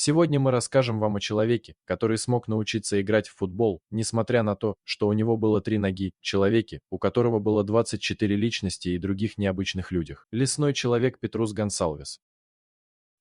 Сегодня мы расскажем вам о человеке, который смог научиться играть в футбол, несмотря на то, что у него было 3 ноги, человеке, у которого было 24 личности и других необычных людях. Лесной человек Петрус Гонсалвес.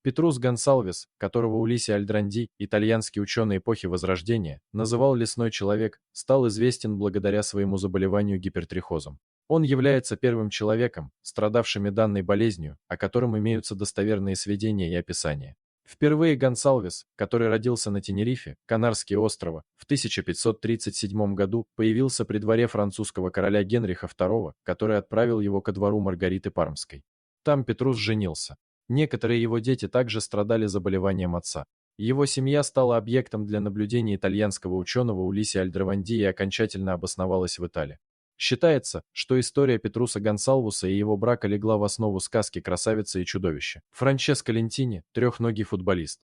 Петрус Гонсалвес, которого Улисси Альдранди, итальянский ученый эпохи Возрождения, называл «лесной человек», стал известен благодаря своему заболеванию гипертрихозом. Он является первым человеком, страдавшим данной болезнью, о котором имеются достоверные сведения и описания. Впервые Гонсалвес, который родился на Тенерифе, Канарские острова, в 1537 году, появился при дворе французского короля Генриха II, который отправил его ко двору Маргариты Пармской. Там Петрус женился. Некоторые его дети также страдали заболеванием отца. Его семья стала объектом для наблюдений итальянского ученого Улисси Альдранди и окончательно обосновалась в Италии. Считается, что история Петруса Гонсалвеса и его брака легла в основу сказки «Красавица и чудовище». Франческо Лентини, трехногий футболист.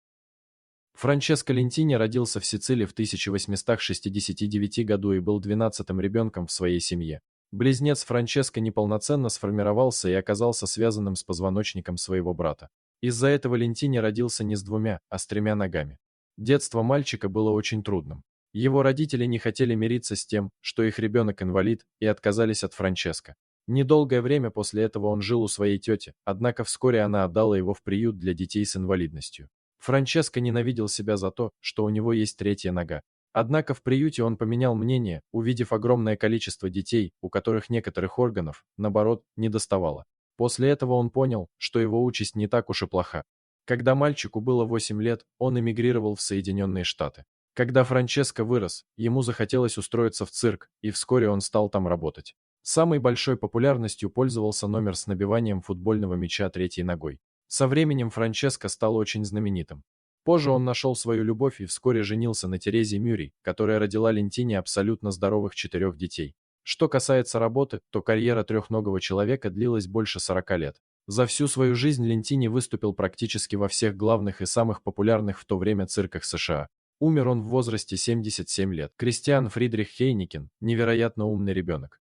Франческо Лентини родился в Сицилии в 1869 году и был 12-м ребенком в своей семье. Близнец Франческо неполноценно сформировался и оказался связанным с позвоночником своего брата. Из-за этого Лентини родился не с 2, а с 3 ногами. Детство мальчика было очень трудным. Его родители не хотели мириться с тем, что их ребенок инвалид, и отказались от Франческо. Недолгое время после этого он жил у своей тети, однако вскоре она отдала его в приют для детей с инвалидностью. Франческо ненавидел себя за то, что у него есть 3 нога. Однако в приюте он поменял мнение, увидев огромное количество детей, у которых некоторых органов, наоборот, недоставало. После этого он понял, что его участь не так уж и плоха. Когда мальчику было 8 лет, он эмигрировал в Соединенные Штаты. Когда Франческо вырос, ему захотелось устроиться в цирк, и вскоре он стал там работать. Самой большой популярностью пользовался номер с набиванием футбольного мяча 3 ногой. Со временем Франческо стал очень знаменитым. Позже он нашел свою любовь и вскоре женился на Терезе Мюррей, которая родила Лентини абсолютно здоровых 4 детей. Что касается работы, то карьера трехногого человека длилась больше 40 лет. За всю свою жизнь Лентини выступил практически во всех главных и самых популярных в то время цирках США. Умер он в возрасте 77 лет. Кристиан Фридрих Хейникен – невероятно умный ребенок.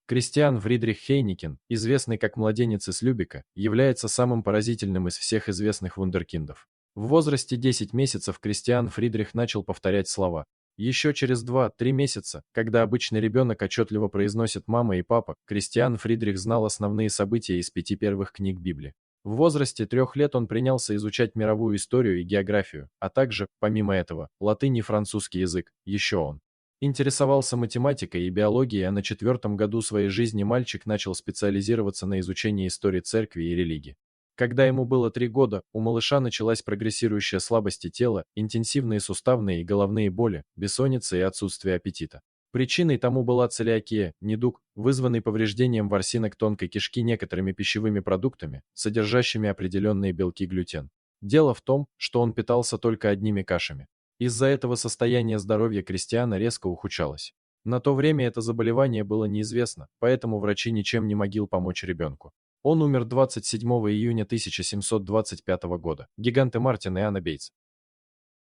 Кристиан Фридрих Хейникен, известный как младенец из Любека, является самым поразительным из всех известных вундеркиндов. В возрасте 10 месяцев Кристиан Фридрих начал повторять слова. Еще через 2-3 месяца, когда обычный ребенок отчетливо произносит «мама» и «папа», Кристиан Фридрих знал основные события из 5 первых книг Библии. В возрасте 3 лет он принялся изучать мировую историю и географию, а также, помимо этого, латынь и французский язык. Еще он интересовался математикой и биологией, а на 4-м году своей жизни мальчик начал специализироваться на изучении истории церкви и религии. Когда ему было 3 года, у малыша началась прогрессирующая слабость тела, интенсивные суставные и головные боли, бессонница и отсутствие аппетита. Причиной тому была целиакия, недуг, вызванный повреждением ворсинок тонкой кишки некоторыми пищевыми продуктами, содержащими определенные белки глютен. Дело в том, что он питался только одними кашами. Из-за этого состояние здоровья Кристиана резко ухудшалось. На то время это заболевание было неизвестно, поэтому врачи ничем не могли помочь ребенку. Он умер 27 июня 1725 года. Гиганты Мартин и Анна Бейтс.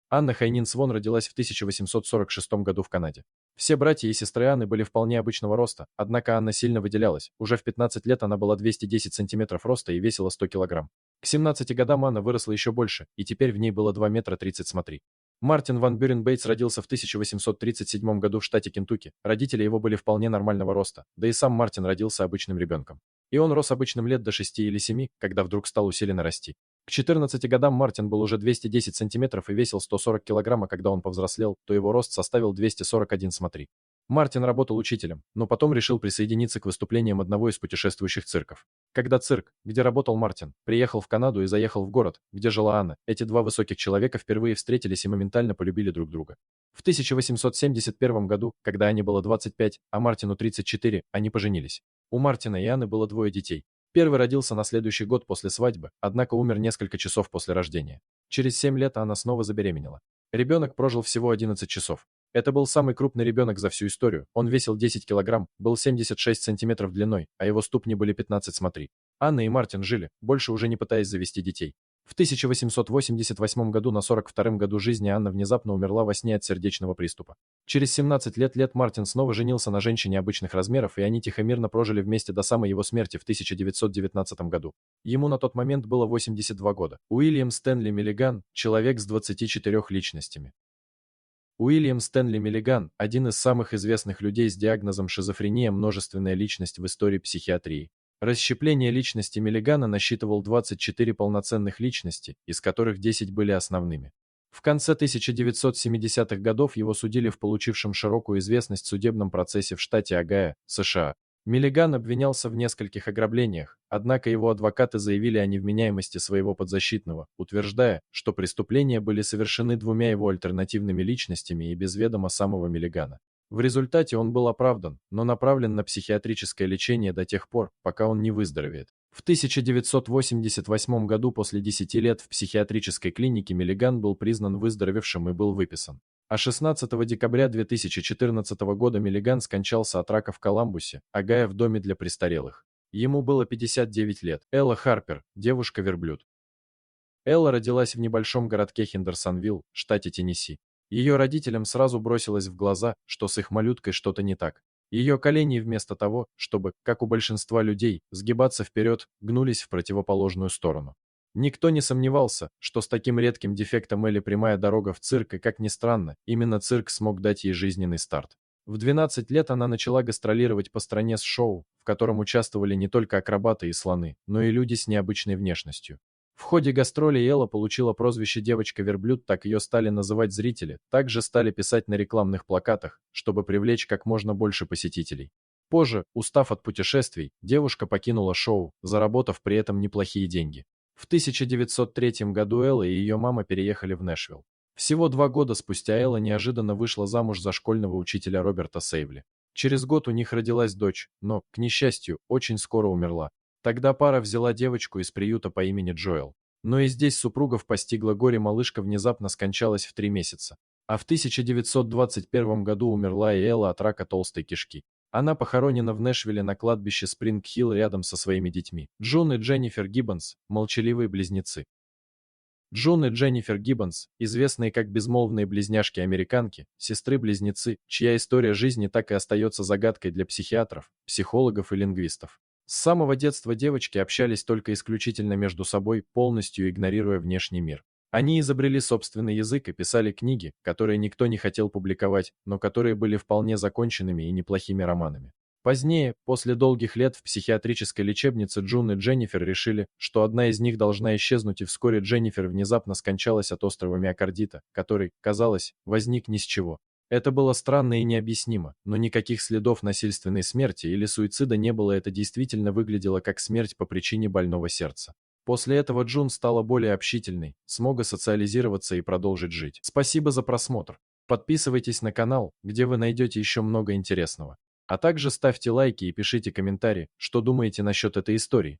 Анна Хайнин Свон родилась в 1846 году в Канаде. Все братья и сестры Анны были вполне обычного роста, однако Анна сильно выделялась. Уже в 15 лет она была 210 сантиметров роста и весила 100 килограмм. К 17 годам Анна выросла еще больше, и теперь в ней было 2 метра 30 смотри. Мартин Ван Бюрен Бейтс родился в 1837 году в штате Кентукки. Родители его были вполне нормального роста, да и сам Мартин родился обычным ребенком. И он рос обычным лет до 6 или 7, когда вдруг стал усиленно расти. К 14 годам Мартин был уже 210 сантиметров и весил 140 килограмм, а когда он повзрослел, то его рост составил 241 смотри. Мартин работал учителем, но потом решил присоединиться к выступлениям одного из путешествующих цирков. Когда цирк, где работал Мартин, приехал в Канаду и заехал в город, где жила Анна, эти 2 высоких человека впервые встретились и моментально полюбили друг друга. В 1871 году, когда Анне было 25, а Мартину 34, они поженились. У Мартина и Анны было 2 детей. Первый родился на следующий год после свадьбы, однако умер несколько часов после рождения. Через 7 лет она снова забеременела. Ребенок прожил всего 11 часов. Это был самый крупный ребенок за всю историю. Он весил 10 килограмм, был 76 сантиметров длиной, а его ступни были 15 смотри. Анна и Мартин жили, больше уже не пытаясь завести детей. В 1888 году на 42-м году жизни Анна внезапно умерла во сне от сердечного приступа. Через 17 лет Мартин снова женился на женщине обычных размеров, и они тихо-мирно прожили вместе до самой его смерти в 1919 году. Ему на тот момент было 82 года. Уильям Стэнли Миллиган – человек с 24 личностями. Уильям Стэнли Миллиган – один из самых известных людей с диагнозом шизофрения, множественная личность в истории психиатрии. Расщепление личности Миллигана насчитывал 24 полноценных личности, из которых 10 были основными. В конце 1970-х годов его судили в получившем широкую известность судебном процессе в штате Огайо, США. Миллиган обвинялся в нескольких ограблениях, однако его адвокаты заявили о невменяемости своего подзащитного, утверждая, что преступления были совершены двумя его альтернативными личностями и без ведома самого Миллигана. В результате он был оправдан, но направлен на психиатрическое лечение до тех пор, пока он не выздоровеет. В 1988 году после 10 лет в психиатрической клинике Миллиган был признан выздоровевшим и был выписан. А 16 декабря 2014 года Миллиган скончался от рака в Коламбусе, Огайо, в доме для престарелых. Ему было 59 лет. Элла Харпер, девушка-верблюд. Элла родилась в небольшом городке Хендерсонвилл, штате Теннесси. Ее родителям сразу бросилось в глаза, что с их малюткой что-то не так. Ее колени вместо того, чтобы, как у большинства людей, сгибаться вперед, гнулись в противоположную сторону. Никто не сомневался, что с таким редким дефектом Элли прямая дорога в цирк, и, как ни странно, именно цирк смог дать ей жизненный старт. В 12 лет она начала гастролировать по стране с шоу, в котором участвовали не только акробаты и слоны, но и люди с необычной внешностью. В ходе гастролей Элла получила прозвище «девочка-верблюд», так ее стали называть зрители, также стали писать на рекламных плакатах, чтобы привлечь как можно больше посетителей. Позже, устав от путешествий, девушка покинула шоу, заработав при этом неплохие деньги. В 1903 году Элла и ее мама переехали в Нэшвилл. Всего 2 года спустя Элла неожиданно вышла замуж за школьного учителя Роберта Сейвли. Через год у них родилась дочь, но, к несчастью, очень скоро умерла. Тогда пара взяла девочку из приюта по имени Джоэл. Но и здесь супругов постигло горе, малышка внезапно скончалась в 3 месяца. А в 1921 году умерла и Элла от рака толстой кишки. Она похоронена в Нэшвилле на кладбище Спринг-Хилл рядом со своими детьми. Джун и Дженнифер Гиббонс – молчаливые близнецы. Джун и Дженнифер Гиббонс, известные как безмолвные близняшки-американки, сестры-близнецы, чья история жизни так и остается загадкой для психиатров, психологов и лингвистов. С самого детства девочки общались только исключительно между собой, полностью игнорируя внешний мир. Они изобрели собственный язык и писали книги, которые никто не хотел публиковать, но которые были вполне законченными и неплохими романами. Позднее, после долгих лет в психиатрической лечебнице, Джун и Дженнифер решили, что одна из них должна исчезнуть, и вскоре Дженнифер внезапно скончалась от острого миокардита, который, казалось, возник ни с чего. Это было странно и необъяснимо, но никаких следов насильственной смерти или суицида не было, это действительно выглядело как смерть по причине больного сердца. После этого Джун стала более общительной, смогла социализироваться и продолжить жить. Спасибо за просмотр. Подписывайтесь на канал, где вы найдете еще много интересного. А также ставьте лайки и пишите комментарии, что думаете насчет этой истории.